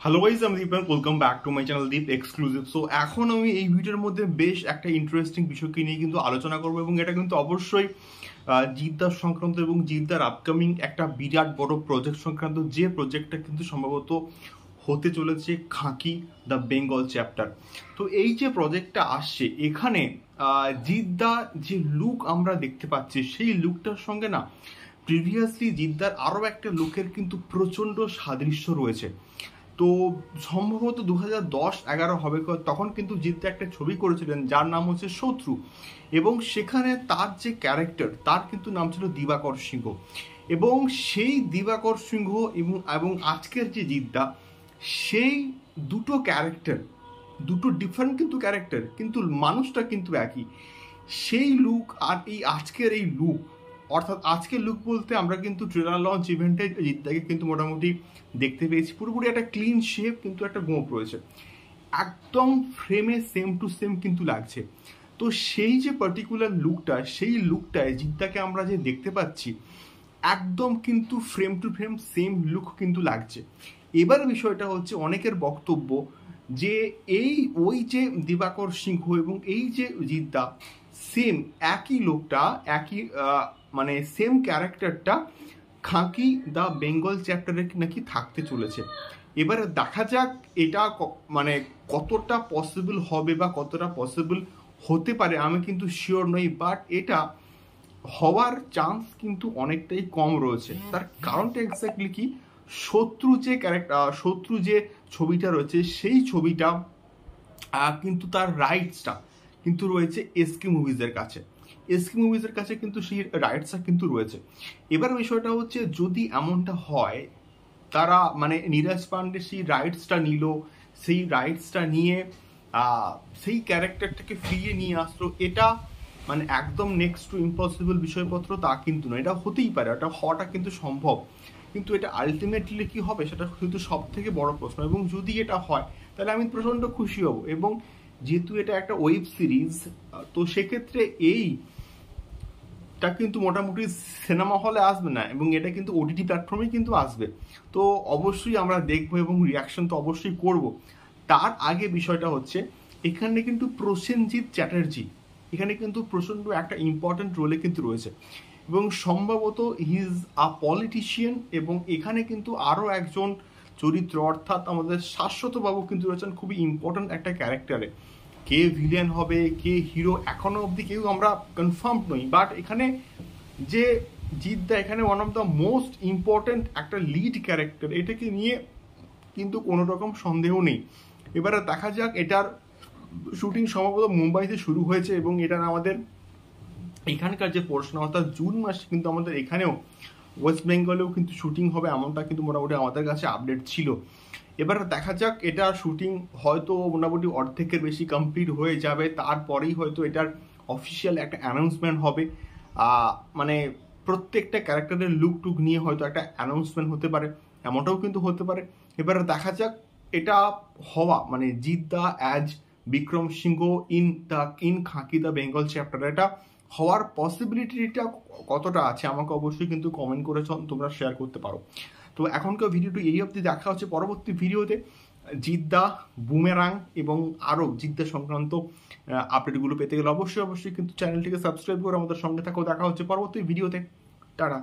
Hello guys, আমি Deepak. Welcome back to my channel Deep exclusive. So এখন আমি এই ভিডিওর মধ্যে বেশ একটা ইন্টারেস্টিং বিষয়কে নিয়ে কিন্তু আলোচনা করবো, এবং এটা কিন্তু অবশ্যই জিদ্দার সংক্রান্ত এবং জিদ্দার আপকামিং একটা বিরাট বড় প্রজেক্ট সংক্রান্ত, যে প্রজেক্টটা কিন্তু সম্ভবত হতে চলেছে খাকি দ্য বেঙ্গল চ্যাপ্টার। তো এই যে প্রজেক্টটা আসছে, এখানে জিদ্দা যে লুক আমরা দেখতে পাচ্ছি, সেই লুকটার সঙ্গে না প্রিভিয়াসলি জিদ্দার আরও একটা লুকের কিন্তু প্রচণ্ড সাদৃশ্য রয়েছে। তো সম্ভবত 2010-11 হবে, তখন কিন্তু জিদ্দা একটা ছবি করেছিলেন যার নাম হচ্ছে শত্রু, এবং সেখানে তার যে ক্যারেক্টার, তার কিন্তু নাম ছিল দিবাকর সিংহ। এবং সেই দিবাকর সিংহ এবং আজকের যে জিদ্দা, সেই দুটো ক্যারেক্টার, দুটো ডিফারেন্ট কিন্তু ক্যারেক্টার, কিন্তু মানুষটা কিন্তু একই। সেই লুক আর এই আজকের এই লুক, অর্থাৎ আজকের লুক বলতে আমরা কিন্তু ট্রেলার লঞ্চ ইভেন্টে জিদ্দাকে কিন্তু মোটামুটি দেখতে পেয়েছি পুরোপুরি একটা ক্লিন শেপ, কিন্তু একটা গোঁপ রয়েছে, একদম ফ্রেমে সেম টু সেম কিন্তু লাগছে। তো সেই যে পার্টিকুলার লুকটা, সেই লুকটায় জিদ্দাকে আমরা যে দেখতে পাচ্ছি, একদম কিন্তু frame two frame same look কিন্তু লাগছে। এবার বিষয়টা হচ্ছে অনেকের বক্তব্য যে ওই যে দিবাকর সিংহ এবং এই যে জিদ্দা, সেম একই লোকটা, একই মানে সেম ক্যারেক্টারটা খাকি দ্য বেঙ্গল চ্যাপ্টারে নাকি থাকতে চলেছে। এবারে দেখা যাক এটা মানে কতটা পসিবল হবে বা কতটা পসিবল হতে পারে, আমি কিন্তু শিওর নই, বাট এটা হওয়ার চান্স কিন্তু অনেকটাই কম রয়েছে। তার কারণটা এক্স্যাক্টলি কি, শত্রু যে ছবিটা রয়েছে, সেই ছবিটা কিন্তু তার রাইটসটা কিন্তু রয়েছে এসকে মুভিজের কাছে। এসকে মুভিজের কাছে কিন্তু সেই রাইটসটা কিন্তু রয়েছে। এবার বিষয়টা হচ্ছে, যদি এমনটা হয়, তারা মানে নীরাজ পান্ডে সেই রাইটসটা নিল, সেই রাইটসটা নিয়ে সেই ক্যারেক্টারটাকে ফিরিয়ে নিয়ে আসলো, এটা মানে একদম নেক্সট টু ইম্পসিবল বিষয়পত্র তা কিন্তু নয়। এটা হতেই পারে, এটা হওয়াটা কিন্তু সম্ভব, কিন্তু এটা আলটিমেটলি কি হবে সেটা কিন্তু সব থেকে বড় প্রশ্ন। এবং যদি এটা হয় তাহলে আমি প্রচণ্ড খুশি হব। এবং যেহেতু এটা একটা ওয়েব সিরিজ, তো সেক্ষেত্রে এইটা কিন্তু মোটামুটি সিনেমা হলে আসবে না, এবং এটা কিন্তু ওটিটি প্ল্যাটফর্মেই কিন্তু আসবে। তো অবশ্যই আমরা দেখবো এবং রিয়াকশন তো অবশ্যই করব। তার আগে বিষয়টা হচ্ছে, এখানে কিন্তু প্রসেনজিৎ চ্যাটার্জি এখানে কিন্তু প্রচণ্ড একটা ইম্পর্টেন্ট রোলে কিন্তু রয়েছে, এবং সম্ভবত হি ইজ আ পলিটিশিয়ান। এবং এখানে কিন্তু আরও একজন চরিত্র, অর্থাৎ আমাদের শাশ্বতবাবু কিন্তু রয়েছেন খুবই ইম্পর্টেন্ট একটা ক্যারেক্টারে। কে ভিলেন হবে, কে হিরো, এখনো অবধি কেউ আমরা কনফার্ম নই, বাট এখানে যে জিদ্দা এখানে one of the most important একটা লিড ক্যারেক্টার, এটাকে নিয়ে কিন্তু কোনো রকম সন্দেহ নেই। এবারে দেখা যাক, এটার শুটিং সম্ভবত মুম্বাইতে শুরু হয়েছে, এবং এটার আমাদের এখানকার যে পোর্শন, অর্থাৎ জুন মাসে কিন্তু আমাদের এখানেও ওয়েস্ট বেঙ্গলেও কিন্তু শুটিং হবে, এমনটা কিন্তু মোটামুটি আমাদের কাছে আপডেট ছিল। এবার দেখা যাক, এটা শুটিং হয়তো মোটামুটি অর্ধেকের বেশি কমপ্লিট হয়ে যাবে, তারপরেই হয়তো এটার অফিসিয়াল একটা অ্যানাউন্সমেন্ট হবে। মানে প্রত্যেকটা ক্যারেক্টারের লুক টুক নিয়ে হয়তো একটা অ্যানাউন্সমেন্ট হতে পারে, এমনটাও কিন্তু হতে পারে। এবার দেখা যাক এটা হওয়া, মানে জিদ্দা as Vikram Singh in Khakee the Bengal chapter, এটা হওয়ার পসিবিলিটিটা কতটা আছে আমাকে অবশ্যই কিন্তু কমেন্ট করে তোমরা শেয়ার করতে পারো। তো এখনকার ভিডিওটি এই অবধি, দেখা হচ্ছে পরবর্তী ভিডিওতে জিদ্দা, বুমেরাং এবং আরও জিদ্দা সংক্রান্ত আপডেটগুলো পেতে গেলে অবশ্যই কিন্তু চ্যানেলটিকে সাবস্ক্রাইব করে আমাদের সঙ্গে থাকো। দেখা হচ্ছে পরবর্তী ভিডিওতে। টাটা।